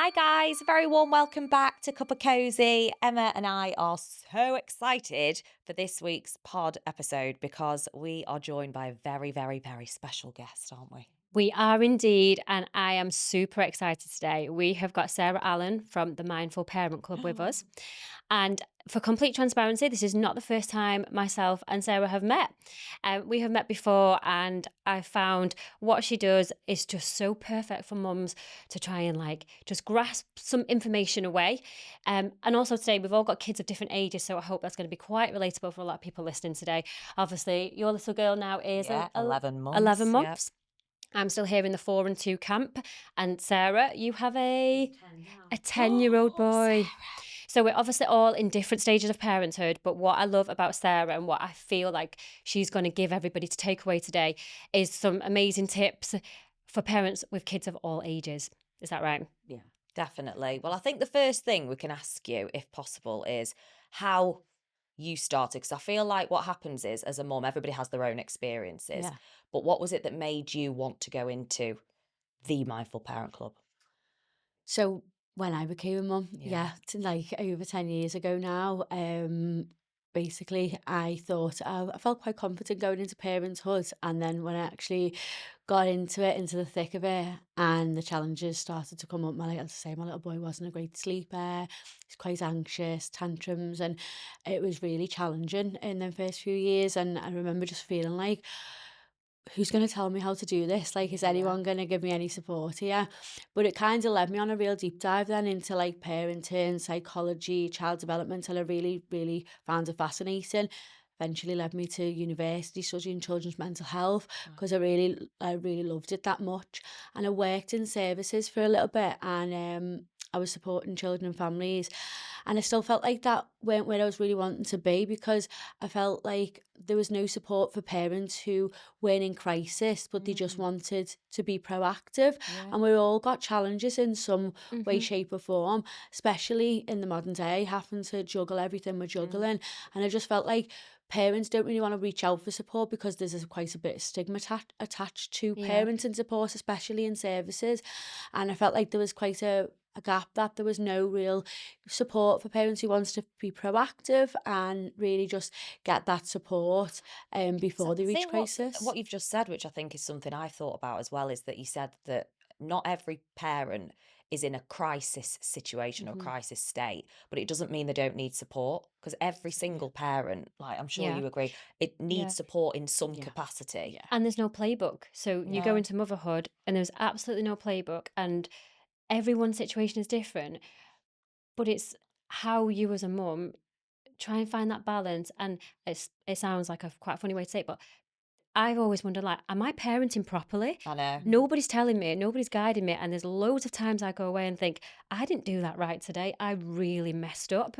Hi guys, a very warm welcome back to Cup of Cozy. Emma and I are so excited for this week's pod episode because we are joined by a very, very, very special guest, aren't we? We are indeed, and I am super excited today. We have got Sarah Allen from the Mindful Parent Club with us. And for complete transparency, this is not the first time myself and Sarah have met. We have met before, and I found what she does is just so perfect for mums to try and just grasp some information away. And also today, we've all got kids of different ages, so I hope that's going to be quite relatable for a lot of people listening today. Obviously, your little girl now is Yeah, 11 months. 11 Yep. months. I'm still here in the 4 and 2 camp. And Sarah, you have a 10-year-old boy. Sarah. So we're obviously all in different stages of parenthood. But what I love about Sarah and what I feel like she's going to give everybody to take away today is some amazing tips for parents with kids of all ages. Is that right? Yeah, definitely. Well, I think the first thing we can ask you, if possible, is how you started. Because I feel like what happens is, as a mum, everybody has their own experiences. Yeah. But what was it that made you want to go into the Mindful Parent Club? So when I became a mum, Yeah. like over 10 years ago now, basically I thought I felt quite confident going into parenthood. And then when I actually got into it, into the thick of it, and the challenges started to come up, as I say, my little boy wasn't a great sleeper. He's quite anxious, tantrums, and it was really challenging in the first few years. And I remember just feeling like, who's going to tell me how to do this? Like, is Yeah. anyone going to give me any support here? But it kind of led me on a real deep dive then into like parenting, psychology, child development, and I really, really found it fascinating. Eventually led me to university studying children's mental health because I really loved it that much. And I worked in services for a little bit, and I was supporting children and families. And I still felt like that weren't where I was really wanting to be, because I felt like there was no support for parents who weren't in crisis, but they just wanted to be proactive. Yeah. And we all got challenges in some way, Mhm. shape, or form, especially in the modern day, having to juggle everything we're juggling. And I just felt like parents don't really want to reach out for support because there's quite a bit of stigma attached to Yeah. parenting support, especially in services. And I felt like there was quite a gap, that there was no real support for parents who wants to be proactive and really just get that support before they I reach think what crisis. you've just said, which I think is something I thought about as well, is that you said that not every parent is in a crisis situation or Mhm. crisis state, but it doesn't mean they don't need support, because every single parent, like I'm sure Yeah. you agree, it needs Yeah. support in some Yeah. capacity. Yeah. And there's no playbook. So you go No. into motherhood and there's absolutely no playbook. And everyone's situation is different. But it's how you as a mum try and find that balance. And it sounds like a quite a funny way to say it, but I've always wondered, like, am I parenting properly? I know. Nobody's telling me, nobody's guiding me. And there's loads of times I go away and think, I didn't do that right today. I really messed up.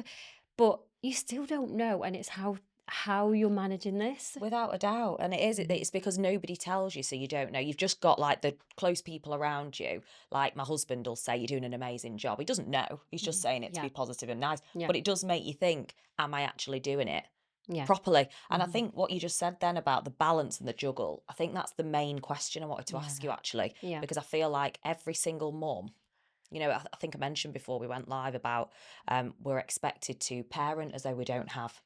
But you still don't know. And it's how you're managing this. Without a doubt. And it is, it's because nobody tells you, so you don't know. You've just got like the close people around you. Like my husband will say, you're doing an amazing job. He doesn't know. He's just saying it to Yeah. be positive and nice. Yeah. But it does make you think, am I actually doing it Yeah. properly? And I think what you just said then about the balance and the juggle, I think that's the main question I wanted to ask you actually. Yeah. Because I feel like every single mum, you know, I think I mentioned before we went live about we're expected to parent as though we don't have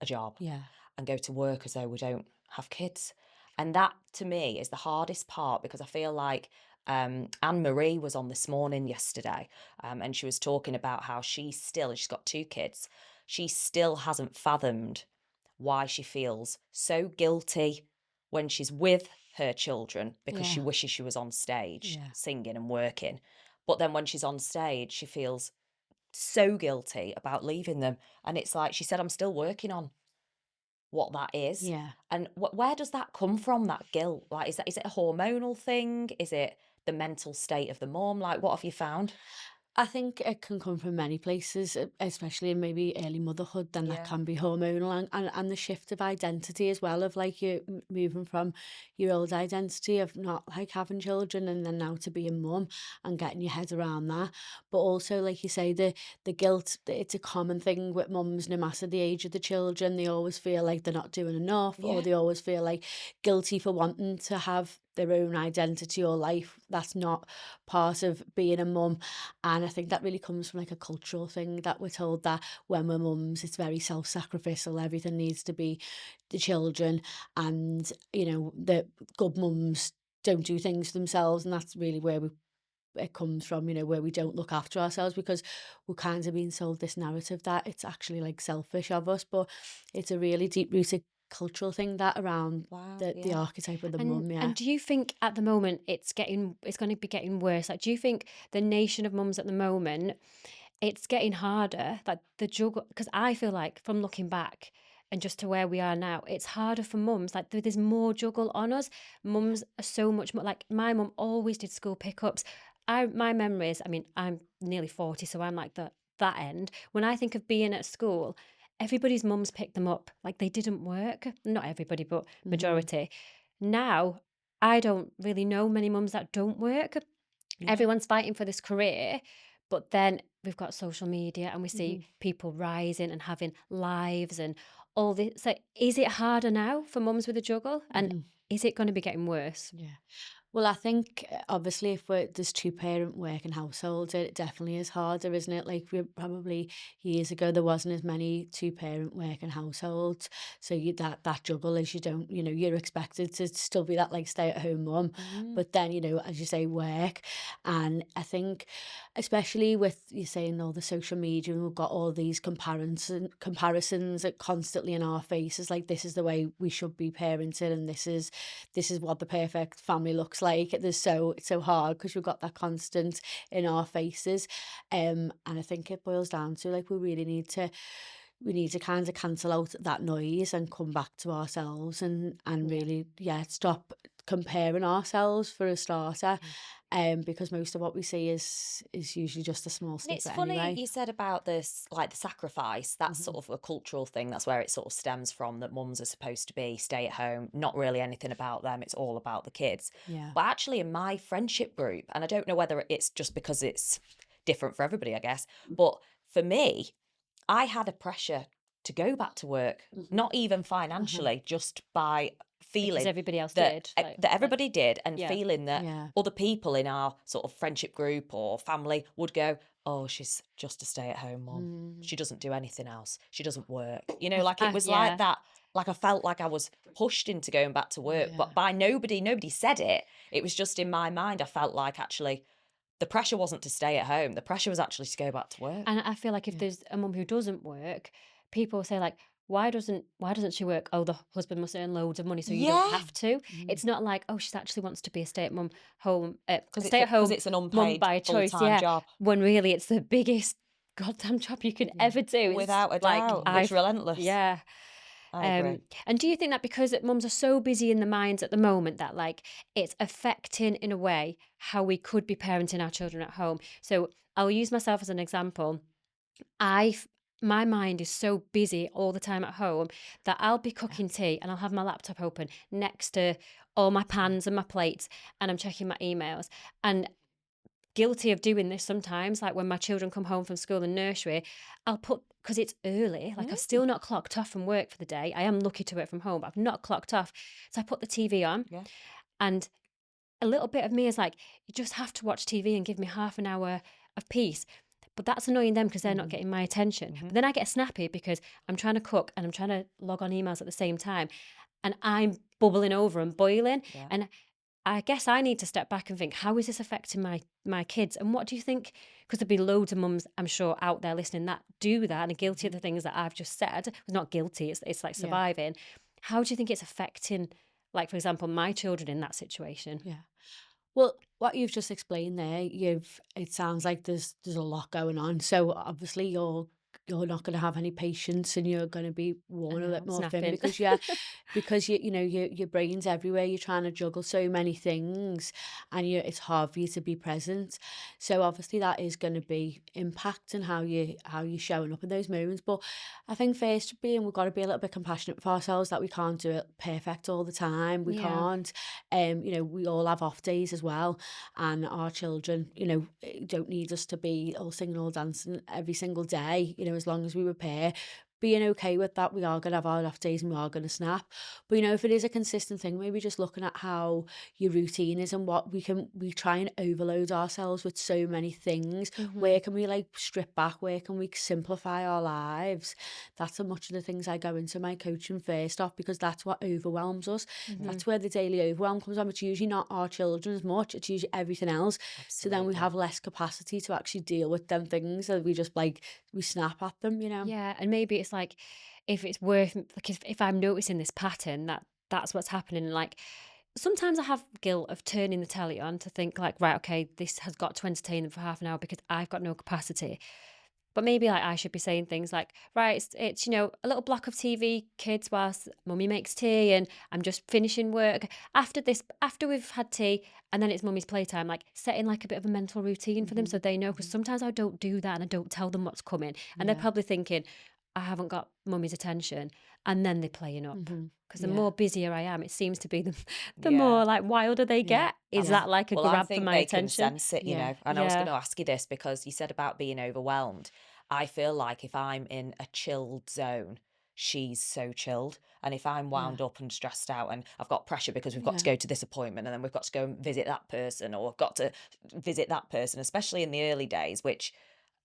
a job Yeah. and go to work as though we don't have kids. And that to me is the hardest part, because I feel like Anne-Marie was on This Morning yesterday, and she was talking about how she's got 2 kids, she still hasn't fathomed why she feels so guilty when she's with her children, because she Yeah. wishes she was on stage Yeah. singing and working. But then when she's on stage, she feels so guilty about leaving them. And it's like, she said, I'm still working on what that is. Yeah. And where does that come from, that guilt? Like, is it a hormonal thing? Is it the mental state of the mom? Like, what have you found? I think it can come from many places, especially in maybe early motherhood. Then that Yeah. can be hormonal, and the shift of identity as well, of like you moving from your old identity of not like having children, and then now to being mum and getting your head around that. But also, like you say, the guilt. It's a common thing with mums, no matter the age of the children. They always feel like they're not doing enough, Yeah. or they always feel like guilty for wanting to have their own identity or life. That's not part of being a mum. And I think that really comes from like a cultural thing, that we're told that when we're mums, it's very self-sacrificial. Everything needs to be the children, and the good mums don't do things for themselves, and that's really where it comes from, where we don't look after ourselves, because we're kind of being sold this narrative that it's actually like selfish of us. But it's a really deep rooted cultural thing, that around Wow, the yeah. archetype of the And mum. Yeah. and do you think at the moment it's going to be getting worse? Like, do you think the nation of mums at the moment, it's getting harder, like the juggle? Because I feel like from looking back and just to where we are now, it's harder for mums. Like there's more juggle on us. Mums are so much more, like my mum always did school pickups. My memories, I mean, I'm nearly 40, so I'm like that end. When I think of being at school, everybody's mums picked them up. Like they didn't work. Not everybody, but majority. Now, I don't really know many mums that don't work. Yeah. Everyone's fighting for this career, but then we've got social media and we see people rising and having lives and all this. So is it harder now for mums with a juggle? And is it going to be getting worse? Yeah. Well, I think obviously if there's two-parent working households, it definitely is harder, isn't it? Like we probably years ago there wasn't as many two-parent working households, so that juggle is, you don't, you're expected to still be that like stay-at-home mum, but then as you say, work. And I think especially with you saying all the social media, and we've got all these comparisons that constantly in our faces, like this is the way we should be parenting, and this is what the perfect family looks like. It's so hard because we've got that constant in our faces. And I think it boils down to like we need to kind of cancel out that noise and come back to ourselves, and really stop comparing ourselves for a starter. Because most of what we see is usually just a small And it's snippet funny anyway. you said about this, like the sacrifice. That's sort of a cultural thing. That's where it sort of stems from, that mums are supposed to be stay at home, not really anything about them. It's all about the kids. Yeah. But actually, in my friendship group, and I don't know whether it's just because it's different for everybody, I guess, but for me, I had a pressure to go back to work, not even financially, just by Because feeling everybody else that did. Like, that everybody did, and yeah. feeling that Yeah. other people in our sort of friendship group or family would go, oh, she's just a stay-at-home mum. She doesn't do anything else. She doesn't work. Like it was like that. Like I felt like I was pushed into going back to work, but by nobody said it. It was just in my mind. I felt like actually the pressure wasn't to stay at home. The pressure was actually to go back to work. And I feel like if there's a mum who doesn't work, people say like, why doesn't she work? Oh, the husband must earn loads of money, so you don't have to. It's not like, oh, she actually wants to be a stay-at-home Because it's an mum unpaid by choice. full-time job. When really it's the biggest goddamn job you can ever do. It's Without a like, doubt. It's relentless. Yeah. I agree. And do you think that because mums are so busy in the minds at the moment that like it's affecting in a way how we could be parenting our children at home? So I'll use myself as an example. My mind is so busy all the time at home that I'll be cooking tea and I'll have my laptop open next to all my pans and my plates, and I'm checking my emails. And guilty of doing this sometimes, like when my children come home from school and nursery, I'll put, because it's early, like I've still not clocked off from work for the day. I am lucky to work from home, but I've not clocked off. So I put the TV on, and a little bit of me is like, you just have to watch TV and give me half an hour of peace. But that's annoying them because they're not getting my attention. But then I get snappy because I'm trying to cook and I'm trying to log on emails at the same time, and I'm bubbling over and boiling. And I guess I need to step back and think, how is this affecting my kids? And what do you think? Because there'll be loads of mums, I'm sure, out there listening that do that and are guilty of the things that I've just said. It's not guilty, it's like surviving. How do you think it's affecting, like, for example, my children in that situation? Yeah. Well, what you've just explained there, it sounds like there's a lot going on. So obviously you're not going to have any patience, and you're going to be worn a bit more thin snapping. because your brain's everywhere. You're trying to juggle so many things, and it's hard for you to be present. So obviously that is going to be impacting how you're showing up in those moments. But I think first we've got to be a little bit compassionate for ourselves, that we can't do it perfect all the time. We can't. We all have off days as well, and our children, don't need us to be all singing, all dancing every single day. As long as we repair. being okay with that. We are going to have our off days and we are going to snap. But, if it is a consistent thing, maybe just looking at how your routine is and what we try and overload ourselves with so many things. Where can we like strip back? Where can we simplify our lives? That's so much of the things I go into my coaching first off, because that's what overwhelms us. That's where the daily overwhelm comes from. It's usually not our children as much. It's usually everything else. So then we Absolutely. have less capacity to actually deal with them things. So we just like, we snap at them, Yeah, and maybe it's like if it's worth like if I'm noticing this pattern that's what's happening. Like sometimes I have guilt of turning the telly on to think like, right, okay, this has got to entertain them for half an hour because I've got no capacity. But maybe like I should be saying things like, right, it's a little block of TV, kids, whilst mummy makes tea and I'm just finishing work. After we've had tea and then it's mummy's playtime, like setting like a bit of a mental routine for them so they know. Because sometimes I don't do that and I don't tell them what's coming. And they're probably thinking, I haven't got mummy's attention. And then they're playing up. Because the more busier I am, it seems to be the more like wilder they get. Is that like a Well, I grab for think my they can attention? sense it, Yeah. And I was going Yeah. to ask you this because you said about being overwhelmed. I feel like if I'm in a chilled zone, she's so chilled. And if I'm wound up and stressed out and I've got pressure because we've got to go to this appointment and then we've got to go and visit that person or I've got to visit that person, especially in the early days, which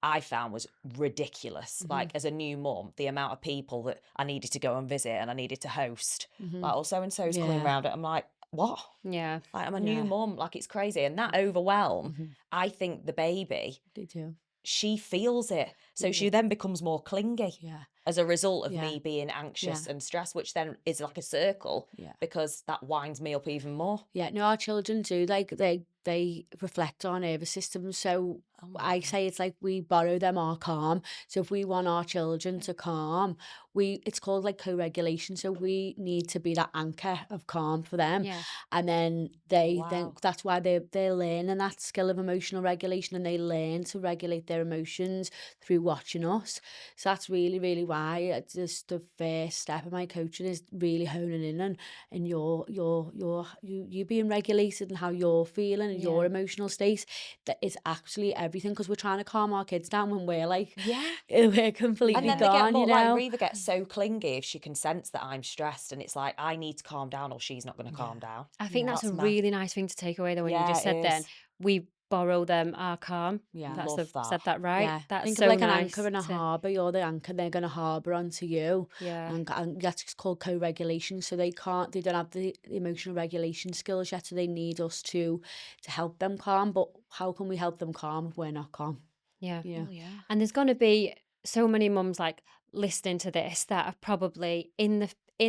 I found was ridiculous. Like as a new mum, the amount of people that I needed to go and visit and I needed to host, like, oh, so and so's coming Yeah. round. I'm like, what? Yeah. Like I'm a new mum, like it's crazy. And that overwhelm, I think the baby, They do. she feels it. So she then becomes more clingy Yeah. as a result of Yeah. me being anxious Yeah. and stressed, which then is like a circle Yeah. because that winds me up even more. Yeah, no, our children do. Like they reflect our nervous system. So Oh my I God. say it's like we borrow them our calm. So if we want our children to calm, it's called like co-regulation. So we need to be that anchor of calm for them. Yeah. And then Wow. that's why they're learning that skill of emotional regulation, and they learn to regulate their emotions through watching us. So that's really, really why it's just the first step of my coaching is really honing in on and you being regulated and how you're feeling and your emotional state. That is actually everything, because we're trying to calm our kids down when we're like Yeah. we're completely And then they get gone, more like Reva gets so clingy if she can sense that I'm stressed and it's like I need to calm down or she's not going to calm down. I think that's a mad. really nice thing to take away though when you Yeah, just said it then is. we borrow them our calm. Yeah. Love that. Said that right. Yeah, That's think so of like an nice anchor in a harbour. You're the anchor, they're going to harbour onto you. Yeah. And that's called co-regulation. So they don't have the emotional regulation skills yet, so they need us to help them calm. But how can we help them calm if we're not calm? Yeah. Yeah. Oh, yeah. And there's going to be so many mums like listening to this that are probably in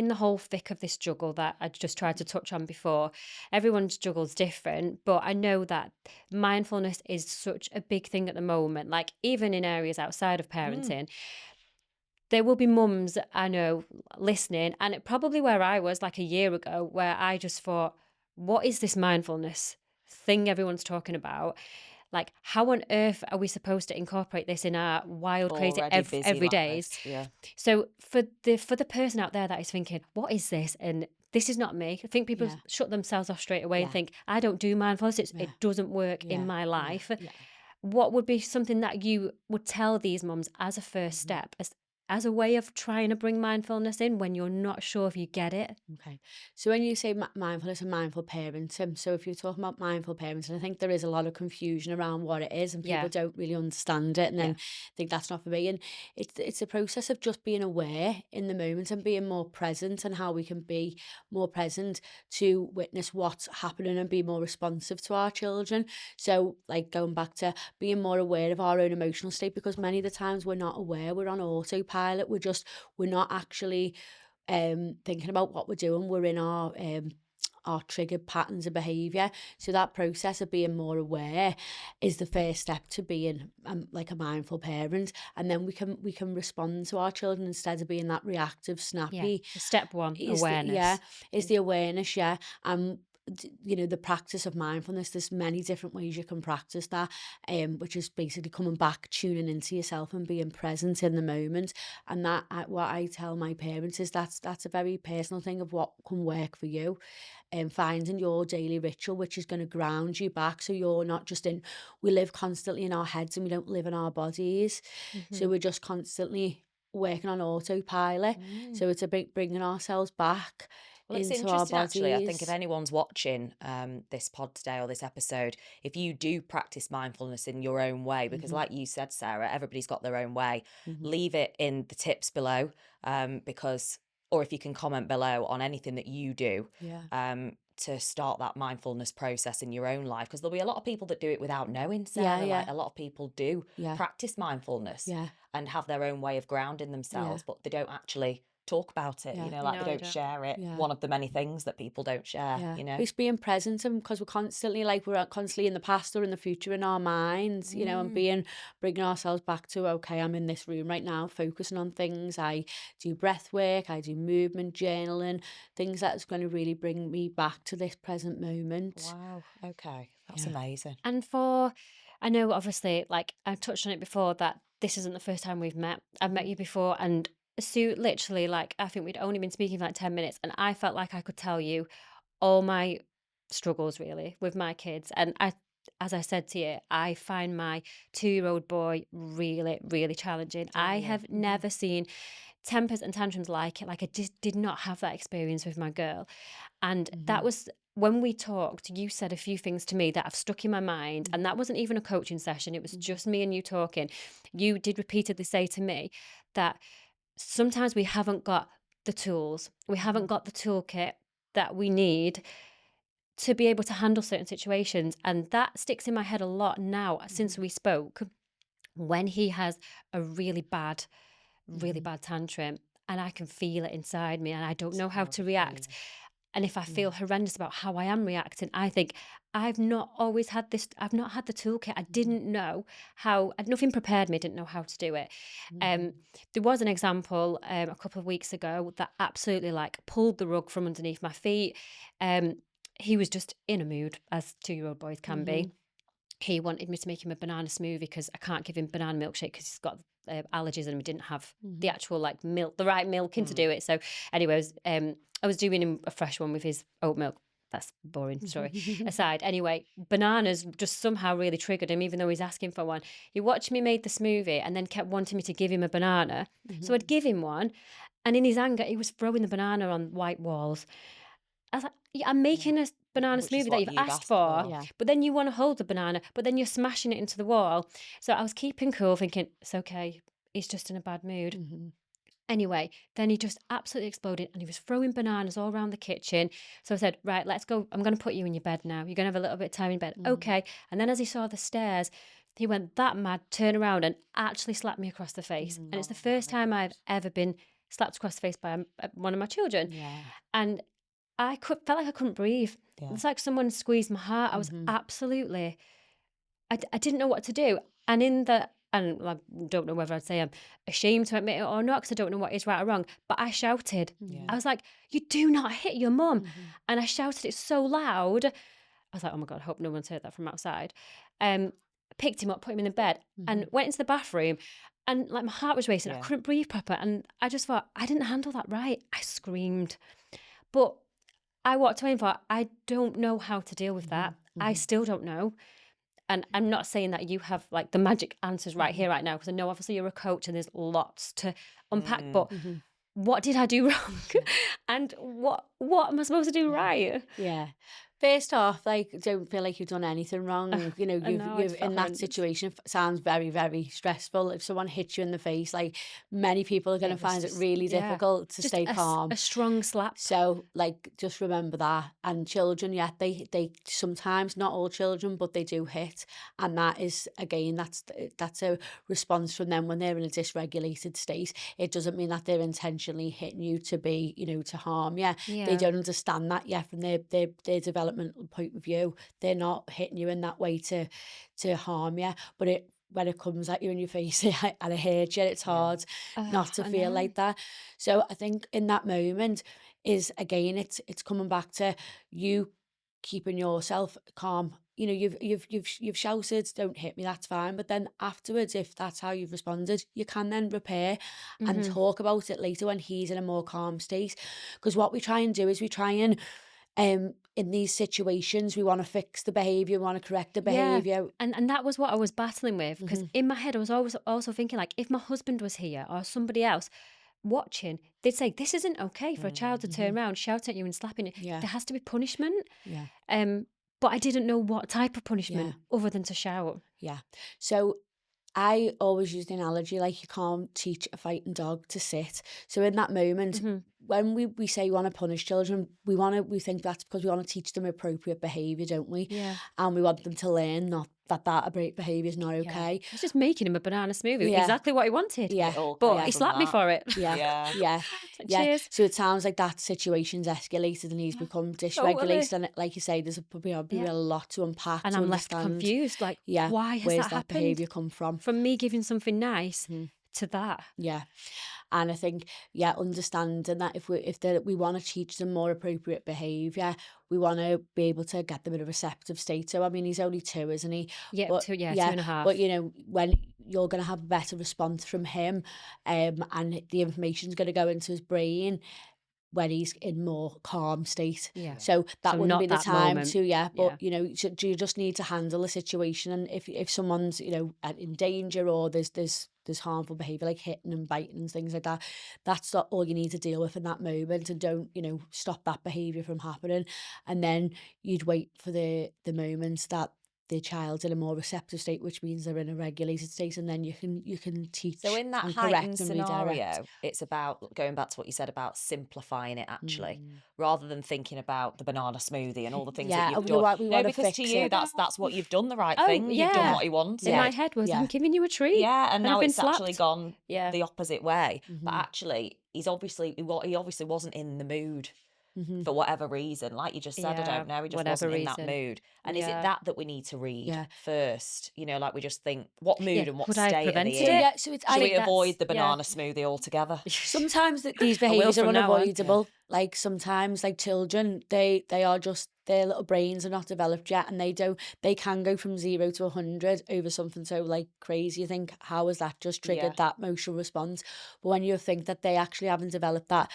the whole thick of this juggle that I just tried to touch on before. Everyone's juggle's different, but I know that mindfulness is such a big thing at the moment. Like even in areas outside of parenting, there will be mums I know listening, and it probably where I was like a year ago, where I just thought, what is this mindfulness thing everyone's talking about? Like, how on earth are we supposed to incorporate this in our wild, crazy Already busy every days? lives. Yeah. So for the person out there that is thinking, what is this? And this is not me. I think people Yeah. shut themselves off straight away and Yeah. think, I don't do mindfulness. It doesn't work in my life. What would be something that you would tell these mums as a first step, as a way of trying to bring mindfulness in when you're not sure if you get it? Okay. So when you say mindfulness and mindful parenting, so if you're talking about mindful parenting, I think there is a lot of confusion around what it is and people don't really understand it and then think that's not for me. And it's a process of just being aware in the moment and being more present, and how we can be more present to witness what's happening and be more responsive to our children. So like going back to being more aware of our own emotional state, because many of the times we're not aware, we're on autopilot, we're not actually thinking about what we're doing. We're in our triggered patterns of behaviour. So that process of being more aware is the first step to being like a mindful parent, and then we can respond to our children instead of being that reactive, snappy. So step one, Is awareness. is the awareness. The practice of mindfulness, there's many different ways you can practice that, which is basically coming back, tuning into yourself and being present in the moment. And what I tell my parents is that's a very personal thing of what can work for you, and finding your daily ritual which is going to ground you back, so you're not just we live constantly in our heads and we don't live in our bodies. So we're just constantly working on autopilot. Mm. So it's a big bringing ourselves back Well, it's into our interesting actually. I think if bodies. anyone's watching this pod today or this episode, if you do practice mindfulness in your own way, because hmm like you said, Sarah, everybody's got their own way, hmm leave it in the tips below, because, or if you can comment below on anything that you do Yeah. to start that mindfulness process in your own life, because there'll be a lot of people that do it without knowing, Yeah, Sarah. yeah, Like a lot of people do yeah, practice mindfulness yeah, and have their own way of grounding yeah, themselves, but they don't actually talk about it, yeah, like they No, they don't don't. share it. yeah. One of the many things that people don't share, Yeah, it's being present, and because we're constantly we're constantly in the past or in the future in our minds, and Mm, bringing ourselves back to, okay, I'm in this room right now, focusing on things. I do breath work, I do movement journaling, things that's going to really bring me back to this present moment. wow, okay, that's Yeah. amazing. And I know obviously, like I touched on it before, that this isn't the first time we've met. I've met you before, and Sue, literally, like I think we'd only been speaking for like 10 minutes, and I felt like I could tell you all my struggles really with my kids. And as I said to you, I find my 2-year-old boy really, really challenging. Do I you? have never seen tempers and tantrums like it. Like I just did not have that experience with my girl. And that hmm was when we talked, you said a few things to me that have stuck in my mind. And that wasn't even a coaching session, it was just me and you talking. You did repeatedly say to me that sometimes we haven't got the tools, we haven't got the toolkit that we need to be able to handle certain situations. And that sticks in my head a lot now since we spoke. When he has a really bad tantrum, and I can feel it inside me and I don't It's a know how to horrible react. feeling. And if I feel Yeah. horrendous about how I am reacting, I think I've not always had this, I've not had the toolkit. I didn't know how, nothing prepared me, I didn't know how to do it. hmm There was an example a couple of weeks ago that absolutely like pulled the rug from underneath my feet. Um, he was just in a mood, as 2-year-old boys can hmm be. He wanted me to make him a banana smoothie because I can't give him banana milkshake because he's got allergies, and we didn't have the actual like milk, the right milk in to do it. So, anyways, I was doing him a fresh one with his oat milk. That's a boring story aside. Anyway, bananas just somehow really triggered him, even though he's asking for one. He watched me make the smoothie and then kept wanting me to give him a banana. So I'd give him one, and in his anger, he was throwing the banana on white walls. I was like, yeah, I'm Yeah. making a banana Which is smoothie that what you've you've asked asked for, for. Yeah. but then you want to hold the banana, but then you're smashing it into the wall. So I was keeping cool, thinking, it's okay. He's just in a bad mood. hmm Anyway, then he just absolutely exploded and he was throwing bananas all around the kitchen. So I said, right, let's go. I'm going to put you in your bed now. You're going to have a little bit of time in bed. Okay. And then as he saw the stairs, he went that mad, turned around and actually slapped me across the face. And it's the Oh first my time I've God. ever been slapped across the face by one of my children. Yeah. And felt like I couldn't breathe. Yeah. It's like someone squeezed my heart. I was hmm absolutely, I didn't know what to do. And and I don't know whether I'd say I'm ashamed to admit it or not, because I don't know what is right or wrong, but I shouted. Yeah. I was like, you do not hit your mum. hmm And I shouted it so loud. I was like, oh my God, I hope no one's heard that from outside. Picked him up, put him in the bed, and went into the bathroom. And like my heart was racing. I Yeah. couldn't breathe proper. And I just thought, I didn't handle that right. I screamed. But I walked away and thought, I don't know how to deal with that. I still don't know. And I'm not saying that you have like the magic answers right here, right now, because I know obviously you're a coach and there's lots to unpack. Mm. But what did I do wrong? And what am I supposed to do right? Yeah. First off, don't feel like you've done anything wrong. I know, I You've felt in that horrendous. situation sounds very, very stressful. If someone hits you in the face, many people are going to It was find it just- really yeah. difficult to Just stay calm. a strong slap. So, just remember that. And children, yeah, they sometimes, not all children, but they do hit, and that is again, that's a response from them when they're in a dysregulated state. It doesn't mean that they're intentionally hitting you to be, to harm you. Yeah. They don't understand that yet from their developmental point of view. They're not hitting you in that way to harm you. But when it comes at you in your face and it hurts you, it's hard not to I feel know. like that. So I think in that moment is again, it's coming back to you keeping yourself calm. You've shouted, don't hit me, that's fine. But then afterwards, if that's how you've responded, you can then repair and talk about it later when he's in a more calm state. Because what we try and do is we try and in these situations, we want to fix the behaviour, we want to correct the behaviour. And that was what I was battling with, because in my head I was always also thinking, like, if my husband was here or somebody else watching, they'd say, this isn't okay for a child to turn around, shout at you and slapping you. Yeah. There has to be punishment. Yeah. But I didn't know what type of punishment other than to shout. Yeah. So I always use the analogy, like, you can't teach a fighting dog to sit. So in that moment, when we say we want to punish children, we think that's because we want to teach them appropriate behaviour, don't we? Yeah. And we want them to learn not that behaviour is not okay. I was just making him a banana smoothie, Yeah. exactly what he wanted. Yeah. But he slapped me for it. Yeah. Yeah. Cheers. So it sounds like that situation's escalated and he's become dysregulated. And like you say, there's probably a lot to unpack. And to I'm left understand. Confused. Like, why has Where's that that happened? behaviour come from? From me giving something nice to that. Yeah. And I think, understanding that if we want to teach them more appropriate behaviour, we want to be able to get them in a receptive state. So, I mean, he's only 2, isn't he? Yeah, But, 2.5. But, when you're going to have a better response from him, and the information's going to go into his brain when he's in more calm state. Yeah. So that So wouldn't not be the that time moment. to, but you just need to handle the situation. And if someone's, in danger, or there's harmful behaviour like hitting and biting and things like that, that's not all you need to deal with in that moment, and don't, stop that behaviour from happening. And then you'd wait for the moments that the child's in a more receptive state, which means they're in a regulated state, and then you can teach. So in that and heightened correct and redirect. scenario, it's about going back to what you said about simplifying it, actually, rather than thinking about the banana smoothie and all the things that you've done. we wanna because to fix you, it. that's what you've done, the right Oh, thing. You've done yeah. what he wanted. In my head was, I'm giving you a treat. Yeah, and And now I've been it's actually slapped. gone Yeah. the opposite way. But actually, he obviously wasn't in the mood for whatever reason. Like you just said, I Yeah, don't know, he just whatever wasn't in that reason. mood. And is it Yeah. that we need to read Yeah. first? Like we just think, what mood and what Could I have state are they prevented in? it? So it's Should we think avoid the that's- yeah. banana smoothie altogether? sometimes these I will behaviours are from now on. unavoidable. Like sometimes, like children, they are just, their little brains are not developed yet, and they can go from 0 to 100 over something so like crazy. You think, how has that just triggered that emotional response? But when you think that they actually haven't developed that,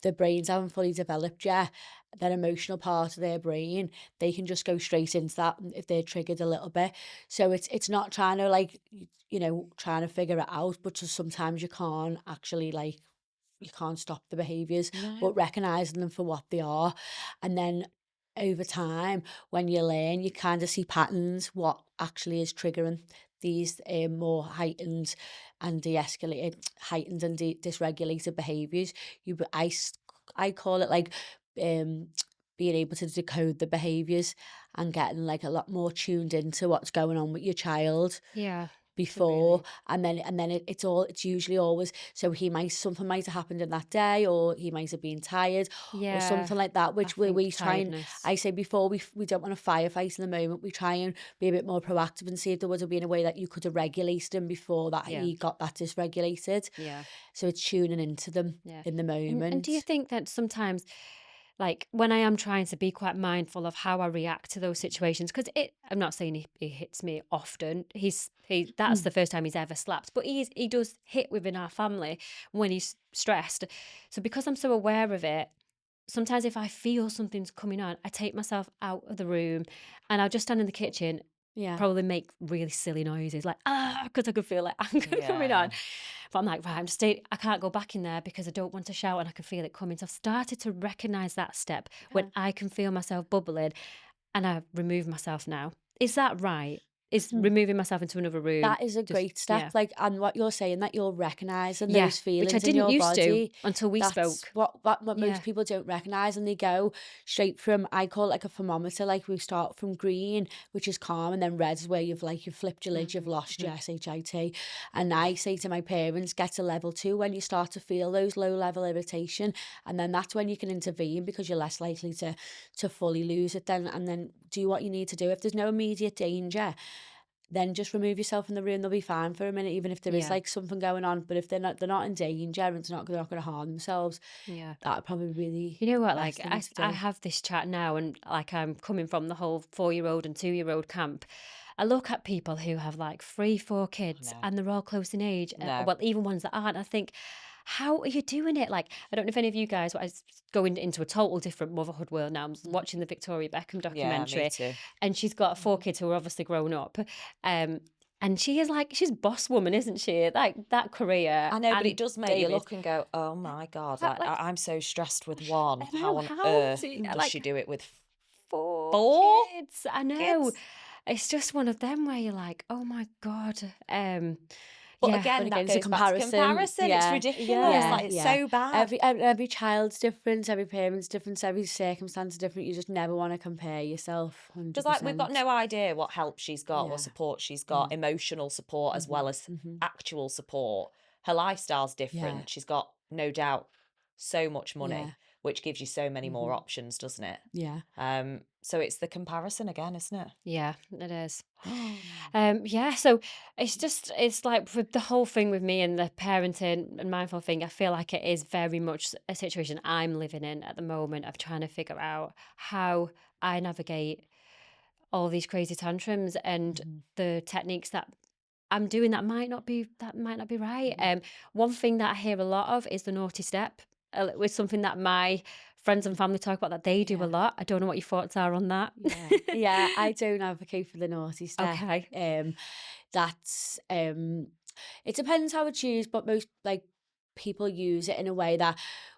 the brains haven't fully developed yet, that emotional part of their brain, they can just go straight into that if they're triggered a little bit. So it's not trying to, like, trying to figure it out, but just sometimes you can't actually, like, you can't stop the behaviours, but recognising them for what they are. And then over time, when you learn, you kind of see patterns, what actually is triggering these more heightened and dysregulated behaviours. I call it like being able to decode the behaviours and getting like a lot more tuned into what's going on with your child Yeah. before, and then it's usually always, so something might have happened in that day, or he might have been tired, or something like that, which we try and, tiredness. I say before, we don't want to firefight in the moment, we try and be a bit more proactive and see if there would have been a way that you could have regulated him before that he got that dysregulated. Yeah. So it's tuning into them in the moment. And do you think that sometimes, like, when I am trying to be quite mindful of how I react to those situations, because I'm not saying he hits me often. That's the first time he's ever slapped, but he does hit within our family when he's stressed. So because I'm so aware of it, sometimes if I feel something's coming on, I take myself out of the room and I'll just stand in the kitchen. Probably make really silly noises like because I could feel like anger coming on. But I'm like, right, I can't go back in there because I don't want to shout and I can feel it coming. So I've started to recognise that step when I can feel myself bubbling and I remove myself now. Is that right? Is removing myself into another room. That is a great step. Like, and what you're saying, that you're recognising those feelings which I in your didn't used body. to until we spoke. What most people don't recognise, and they go straight from, I call it like a thermometer, like we start from green, which is calm, and then red is where you've flipped your lid, you've lost your SHIT. And I say to my parents, get to level 2 when you start to feel those low level irritation, and then that's when you can intervene because you're less likely to fully lose it then, and then do what you need to do. If there's no immediate danger, then just remove yourself from the room. They'll be fine for a minute, even if there is like something going on. But if they're not in danger and they're not going to harm themselves, that would probably be the You know what? best Like thing to do. I have this chat now, and like I'm coming from the whole 4-year-old and 2-year-old camp. I look at people who have like 3-4 kids, and they're all close in age. Well, even ones that aren't. I think, how are you doing it? Like, I don't know if any of you guys are going into a total different motherhood world now. I'm watching the Victoria Beckham Yeah, me documentary, too. and she's got 4 kids who are obviously grown up. And she is like, she's boss woman, isn't she? Like that career. I know, but and it does make you David, look and go, oh my God, like like, I'm so stressed with one. I know, How on how earth does like she do it with 4 4 kids? I know. kids? It's just one of them where you're like, oh my God. But Yeah. again, But that again, it's a goes back to comparison. It's Yeah, ridiculous. Yeah. Like, it's so bad. Every child's different, every parent's different, every circumstance is different. You just never want to compare yourself. Because like we've got 100%. no idea what help she's got, Yeah. what support she's got, emotional support as well as Mhm. actual support. Her lifestyle's different. Yeah. She's got no doubt so much money, Yeah. which gives you so many more options, doesn't it? Yeah. So it's the comparison again, isn't it? Yeah, it is. Yeah, so it's like with the whole thing with me and the parenting and mindful thing, I feel like it is very much a situation I'm living in at the moment of trying to figure out how I navigate all these crazy tantrums and the techniques that I'm doing that might not be right. One thing that I hear a lot of is the naughty step. It's something that my friends and family talk about that they do a Yeah. lot. I don't know what your thoughts are on that. Yeah, I don't advocate for the naughty step. Okay. That's it depends how it's used, but most like people use it in a way that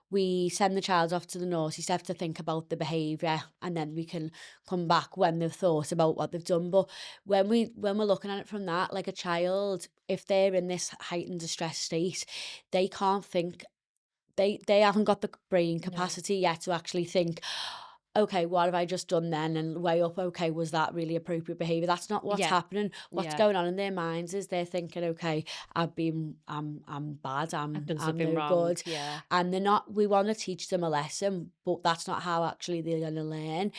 we send the child off to the naughty step to think about the behaviour, and then we can come back when they've thought about what they've done. But when we're looking at it from that, like a child, if they're in this heightened distress state, they can't think. They haven't got the brain capacity yet to actually think, okay, what have I just done then? And weigh up, okay, was that really appropriate behaviour? That's not what's Yeah. happening. What's Yeah. going on in their minds is they're thinking, okay, I'm bad, I've done I'm something no wrong. good. Yeah. And they're not, we want to teach them a lesson, but that's not how actually they're going to learn.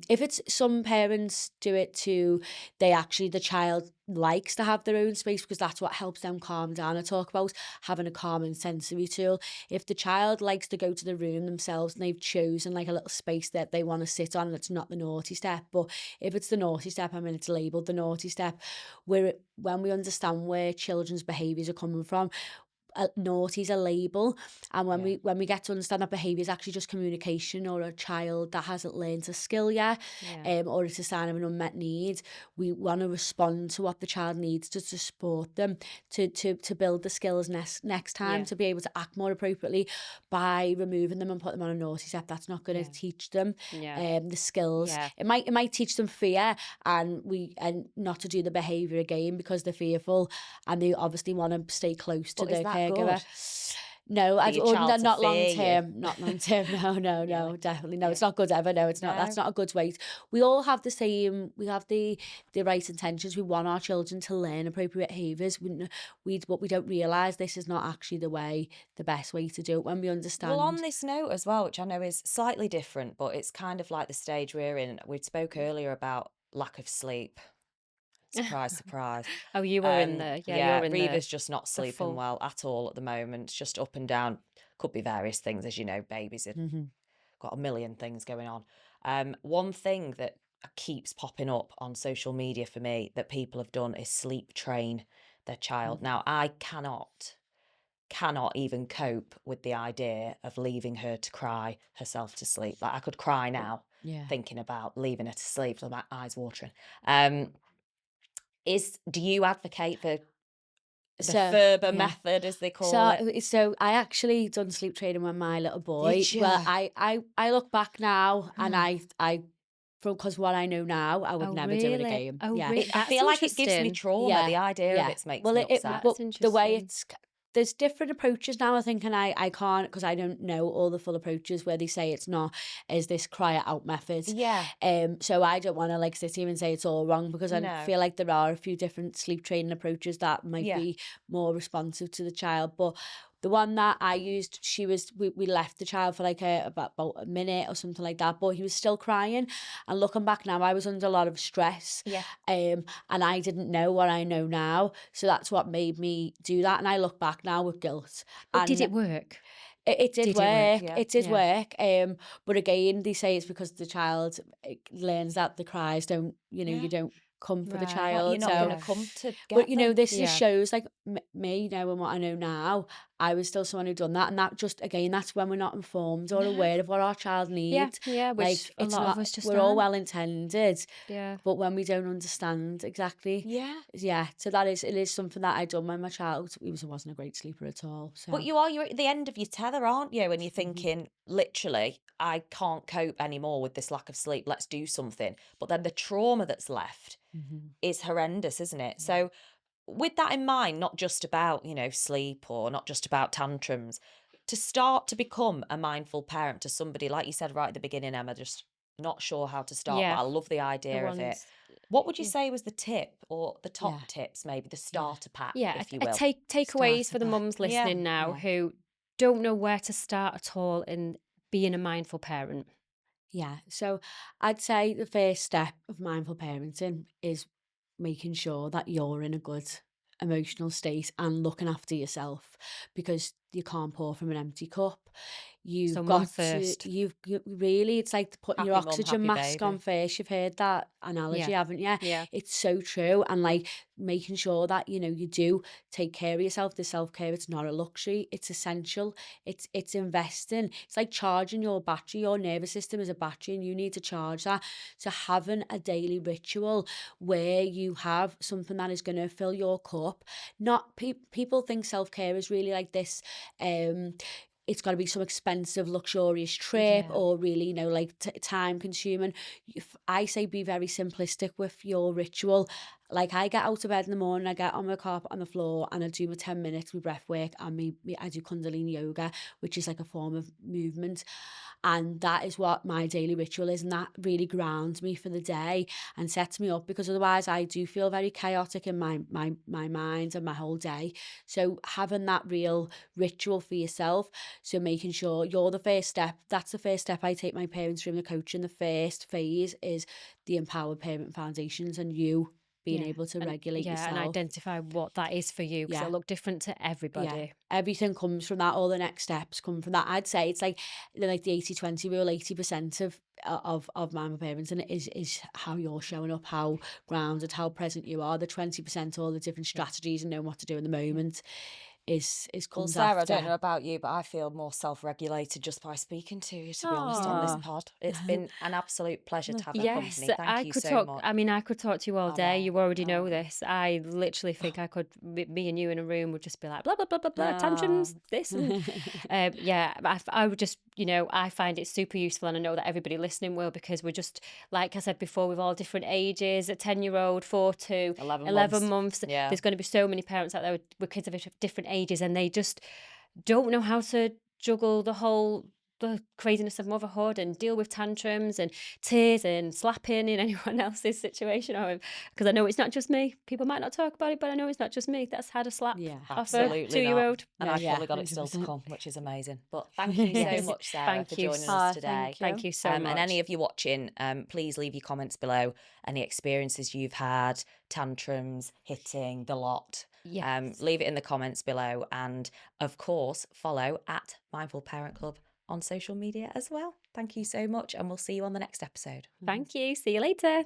If it's some parents do it too, the child likes to have their own space because that's what helps them calm down. I talk about having a calming sensory tool. If the child likes to go to the room themselves and they've chosen like a little space that they want to sit on, it's not the naughty step. But if it's the naughty step, I mean, it's labelled the naughty step, when we understand where children's behaviours are coming from, naughty's a label, and when we get to understand that behaviour is actually just communication, or a child that hasn't learned a skill yet, or it's a sign of an unmet need, we want to respond to what the child needs to support them to build the skills next time to be able to act more appropriately. By removing them and putting them on a naughty step, that's not going to teach them the skills. Yeah. It might teach them fear and not to do the behaviour again because they're fearful, and they obviously want to stay close to But their is that caregiver. good? No, For your child to not fear long you? term. Not long term. No, definitely no. It's not good ever. No, it's not. That's No? not a good way. We all have the same. We have the right intentions. We want our children to learn appropriate behaviours. But we don't realise this is not actually the best way to do it when we understand. Well, on this note as well, which I know is slightly different, but it's kind of like the stage we're in. We spoke earlier about lack of sleep. Surprise, surprise. Oh, you were in the you're in Reva's just not sleeping full- well at all at the moment. It's just up and down. Could be various things, as you know, babies have got a million things going on. One thing that keeps popping up on social media for me that people have done is sleep train their child. Now, I cannot even cope with the idea of leaving her to cry herself to sleep. Like I could cry now thinking about leaving her to sleep, so my eyes watering. Do you advocate for the Ferber method, as they call it? So I actually done sleep training with my little boy. Did you? Well, I look back now and I because what I know now, I would never do it really? again. Oh, Yeah. really? I That's feel like it gives me interesting. trauma. The idea of it makes me upset. But That's the way interesting. there's different approaches now, I think, and I can't, because I don't know all the full approaches where they say it's not is this cry it out method. Yeah. So I don't want to like sit here and say it's all wrong, because I No. feel like there are a few different sleep training approaches that might be more responsive to the child. But the one that I used, we left the child for like about a minute or something like that, but he was still crying. And looking back now, I was under a lot of stress. Yeah. And I didn't know what I know now. So that's what made me do that. And I look back now with guilt. But did it work? It did work. Yeah. It did work. But again, they say it's because the child learns that the cries don't, you don't come for the Right. child. You're not so, going to come to get but them. this Yeah. just shows like me knowing what I know now. I was still someone who done that. And that just, again, that's when we're not informed or aware of what our child Yeah, needs. yeah, which Like, a it's lot of not, us just we're all aren't. well intended, Yeah. but when we don't understand exactly, Yeah. yeah. So it is something that I done when my child, he wasn't a great sleeper at all. So, But you're at the end of your tether, aren't you? And you're thinking, literally, I can't cope anymore with this lack of sleep. Let's do something. But then the trauma that's left is horrendous, isn't it? So with that in mind, not just about, sleep or not just about tantrums, to start to become a mindful parent to somebody, like you said right at the beginning, Emma, just not sure how to start, but Yeah, I love the the idea of it. ones. What would you Yeah. say was the tip or the top yeah, tips, maybe the starter pack, Yeah, if you a will? takeaways for the Starter pack. mums Yeah. listening now Yeah. who don't know where to start at all in being a mindful parent. Yeah. So I'd say the first step of mindful parenting is making sure that you're in a good emotional state and looking after yourself, because you can't pour from an empty cup. So You've mum got to, first. you really, it's like putting your Happy mum, oxygen happy mask on baby. first. You've heard that analogy, Yeah, haven't you? yeah, It's so true. And like making sure that, you do take care of yourself. The self-care, it's not a luxury, it's essential. It's investing. It's like charging your battery. Your nervous system is a battery and you need to charge that. So having a daily ritual where you have something that is going to fill your cup. Not people think self-care is really like this, it's got to be some expensive luxurious trip yeah. or really, like time consuming. I say be very simplistic with your ritual. Like, I get out of bed in the morning, I get on my carpet on the floor and I do my 10 minutes with breath work, and I do Kundalini yoga, which is like a form of movement. And that is what my daily ritual is. And that really grounds me for the day and sets me up, because otherwise I do feel very chaotic in my mind and my whole day. So having that real ritual for yourself. So making sure you're the first step. That's the first step I take my parents through in the coaching. The first phase is the Empowered Parent Foundations and you being Yeah, able to and regulate yeah, and yourself. identify what that is for you because Yeah. it'll look different to Yeah, everybody. everything comes from that. All the next steps come from that. I'd say it's like the 80-20 rule. 80% of mindful parenting is how you're showing up, how grounded, how present you are. The 20%, all the different strategies and knowing what to do in the moment, is Well, comes Sarah, I don't after. know about you, but I feel more self-regulated just by speaking to you, to be honest, on this Oh, pod. It's been an absolute pleasure to have your yes, company. Thank you so much. I mean, I could talk to you all I day. know. You already know Oh. this. I literally think I could, me and you in a room would just be like, blah, blah, blah, blah, blah, Ah. tantrums, this. And, yeah, I would just, I find it super useful. And I know that everybody listening will, because we're just, like I said before, with all different ages, a 10-year-old, 4 to 11 months. Yeah. There's going to be so many parents out there with kids of different ages, and they just don't know how to juggle the craziness of motherhood and deal with tantrums and tears and slapping in anyone else's situation. Because I know it's not just me. People might not talk about it, but I know it's not just me that's had a slap Yeah, off a Absolutely not. 2-year-old. And No, I've yeah, probably got it still to 100%. come, which is amazing. But thank you so Yes. much, Sarah, Thank for you joining so- us today. Thank you so much. And any of you watching, please leave your comments below. Any experiences you've had, tantrums, hitting, the lot. Yes. Leave it in the comments below. And of course, follow at Mindful Parent Club on social media as well. Thank you so much. And we'll see you on the next episode. Thank you. See you later.